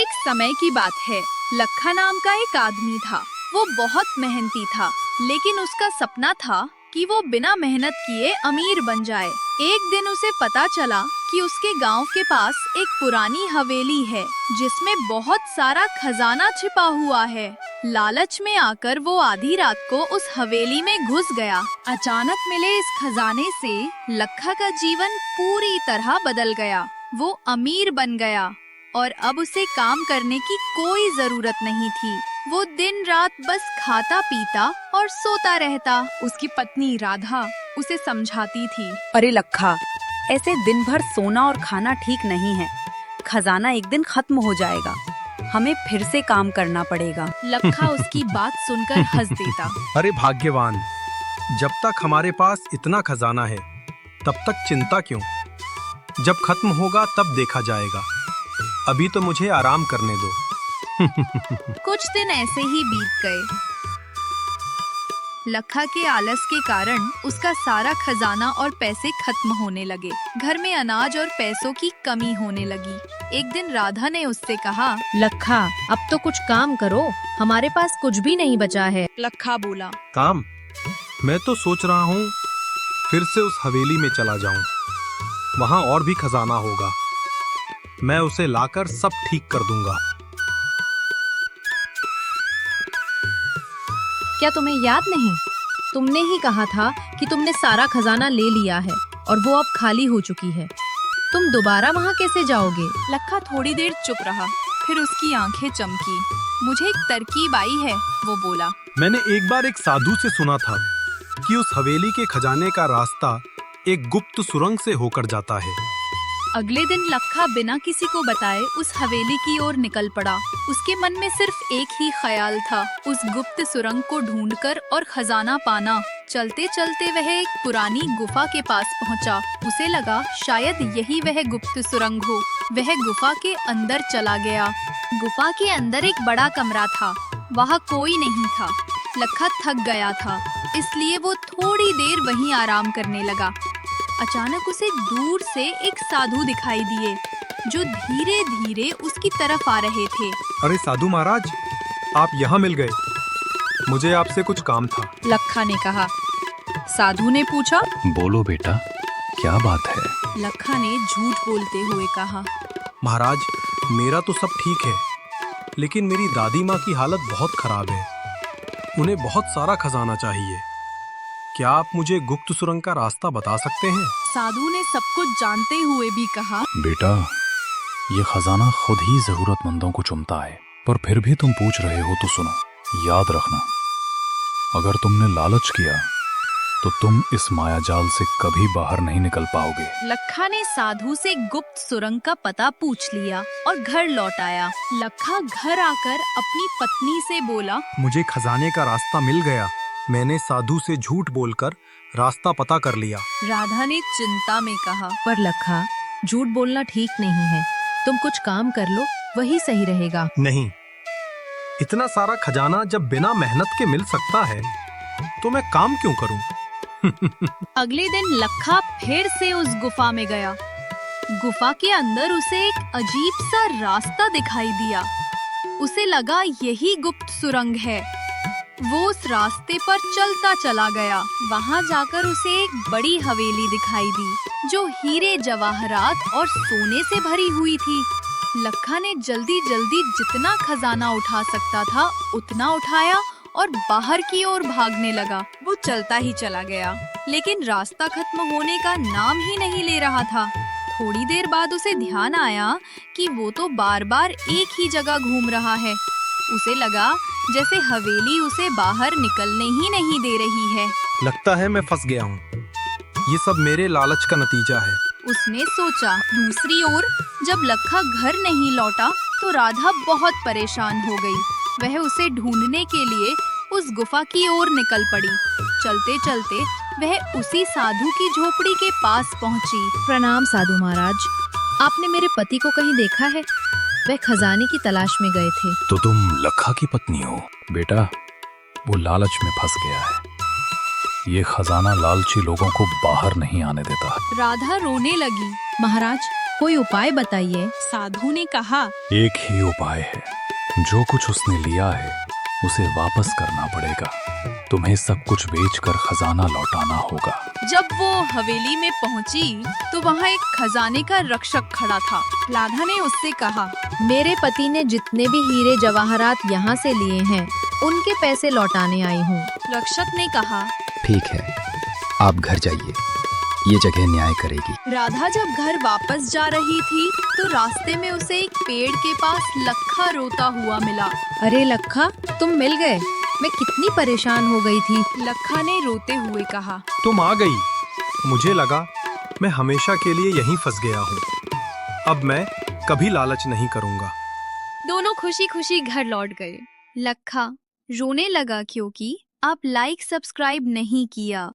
एक समय की बात है। लखा नाम का एक आदमी था। वो बहुत मेहनती था, लेकिन उसका सपना था कि वो बिना मेहनत किए अमीर बन जाए। एक दिन उसे पता चला कि उसके गांव के पास एक पुरानी हवेली है, जिसमें बहुत सारा खजाना छिपा हुआ है। लालच में आकर वो आधी रात को उस हवेली में घुस गया। अचानक मिले इस खजाने से लखा का जीवन पूरी तरह बदल गया। वो अमीर बन गया और अब उसे काम करने की कोई जरूरत नहीं थी। वो दिन रात बस खाता पीता और सोता रहता। उसकी पत्नी राधा उसे समझाती थी। अरे लखा, ऐसे दिन भर सोना और खाना ठीक नहीं है। खजाना एक दिन खत्म हो जाएगा, हमें फिर से काम करना पड़ेगा। लखा उसकी बात सुनकर हंस देता। अरे भाग्यवान, जब तक हमारे पास इतना खजाना है तब तक चिंता क्यों? जब खत्म होगा तब देखा जाएगा। अभी तो मुझे आराम करने दो। कुछ दिन ऐसे ही बीत गए। लखा के आलस के कारण उसका सारा खजाना और पैसे खत्म होने लगे। घर में अनाज और पैसों की कमी होने लगी। एक दिन राधा ने उससे कहा, लखा, अब तो कुछ काम करो, हमारे पास कुछ भी नहीं बचा है। लखा बोला, काम? मैं तो सोच रहा हूँ फिर से उस हवेली में चला जाऊं। वहाँ और भी खजाना होगा। मैं उसे लाकर सब ठीक कर दूंगा। क्या तुम्हें याद नहीं? तुमने ही कहा था कि तुमने सारा खजाना ले लिया है और वो अब खाली हो चुकी है। तुम दोबारा वहाँ कैसे जाओगे? लखा थोड़ी देर चुप रहा, फिर उसकी आंखें चमकी। मुझे एक तरकीब आई है, वो बोला। मैंने एक बार एक साधु से सुना था कि उस हवेली के खजाने का रास्ता एक गुप्त सुरंग से होकर जाता है। अगले दिन लखा बिना किसी को बताए उस हवेली की ओर निकल पड़ा। उसके मन में सिर्फ एक ही ख्याल था, उस गुप्त सुरंग को ढूंढकर और खजाना पाना। चलते चलते वह एक पुरानी गुफा के पास पहुंचा। उसे लगा शायद यही वह गुप्त सुरंग हो। वह गुफा के अंदर चला गया। गुफा के अंदर एक बड़ा कमरा था। वहाँ कोई नहीं था। लखा थक गया था, इसलिए वो थोड़ी देर वहीं आराम करने लगा। अचानक उसे दूर से एक साधु दिखाई दिए, जो धीरे धीरे उसकी तरफ आ रहे थे। अरे साधु महाराज, आप यहाँ मिल गए। मुझे आपसे कुछ काम था। लखा ने कहा। साधु ने पूछा, बोलो बेटा, क्या बात है? लखा ने झूठ बोलते हुए कहा, महाराज, मेरा तो सब ठीक है, लेकिन मेरी दादी माँ की हालत बहुत खराब है। उन्हें बहुत सारा खजाना चाहिए। क्या आप मुझे गुप्त सुरंग का रास्ता बता सकते हैं? साधु ने सब कुछ जानते हुए भी कहा, बेटा, ये खजाना खुद ही जरूरतमंदों को चुनता है, पर फिर भी तुम पूछ रहे हो तो सुनो। याद रखना, अगर तुमने लालच किया तो तुम इस मायाजाल से कभी बाहर नहीं निकल पाओगे। लखा ने साधु से गुप्त सुरंग का पता पूछ लिया और घर लौट आया। लखा घर आकर अपनी पत्नी से बोला, मुझे खजाने का रास्ता मिल गया। मैंने साधु से झूठ बोलकर रास्ता पता कर लिया। राधा ने चिंता में कहा, पर लखा, झूठ बोलना ठीक नहीं है। तुम कुछ काम कर लो, वही सही रहेगा। नहीं, इतना सारा खजाना जब बिना मेहनत के मिल सकता है तो मैं काम क्यों करूं? अगले दिन लखा फिर से उस गुफा में गया। गुफा के अंदर उसे एक अजीब सा रास्ता दिखाई दिया। उसे लगा यही गुप्त सुरंग है। वो उस रास्ते पर चलता चला गया। वहाँ जाकर उसे एक बड़ी हवेली दिखाई दी, जो हीरे जवाहरात और सोने से भरी हुई थी। लखा ने जल्दी जल्दी जितना खजाना उठा सकता था उतना उठाया और बाहर की ओर भागने लगा। वो चलता ही चला गया, लेकिन रास्ता खत्म होने का नाम ही नहीं ले रहा था। थोड़ी देर बाद उसे ध्यान आया कि वो तो बार बार एक ही जगह घूम रहा है। उसे लगा जैसे हवेली उसे बाहर निकलने ही नहीं दे रही है। लगता है मैं फंस गया हूँ। ये सब मेरे लालच का नतीजा है। उसने सोचा। दूसरी ओर जब लखा घर नहीं लौटा तो राधा बहुत परेशान हो गई। वह उसे ढूंढने के लिए उस गुफा की ओर निकल पड़ी। चलते चलते वह उसी साधु की झोपड़ी के पास पहुंची। प्रणाम साधु महाराज, आपने मेरे पति को कहीं देखा है? वह खजाने की तलाश में गए थे। तो तुम लखा की पत्नी हो? बेटा, वो लालच में फंस गया है। ये खजाना लालची लोगों को बाहर नहीं आने देता। राधा रोने लगी। महाराज, कोई उपाय बताइए। साधु ने कहा, एक ही उपाय है, जो कुछ उसने लिया है उसे वापस करना पड़ेगा। तुम्हें सब कुछ बेचकर खजाना लौटाना होगा। जब वो हवेली में पहुंची तो वहाँ एक खजाने का रक्षक खड़ा था। राधा ने उससे कहा, मेरे पति ने जितने भी हीरे जवाहरात यहाँ से लिए हैं, उनके पैसे लौटाने आई हूँ। रक्षक ने कहा। ठीक है, आप घर जाइए, ये जगह न्याय करेगी। राधा जब घर वापस जा रही थी तो रास्ते में उसे एक पेड़ के पास लखा रोता हुआ मिला। अरे लखा, तुम मिल गए, मैं कितनी परेशान हो गई थी। लखा ने रोते हुए कहा, तुम आ गई। मुझे लगा मैं हमेशा के लिए यहीं फंस गया हूँ। अब मैं कभी लालच नहीं करूँगा। दोनों खुशी खुशी घर लौट गए। लखा रोने लगा क्योंकि आप लाइक सब्सक्राइब नहीं किया।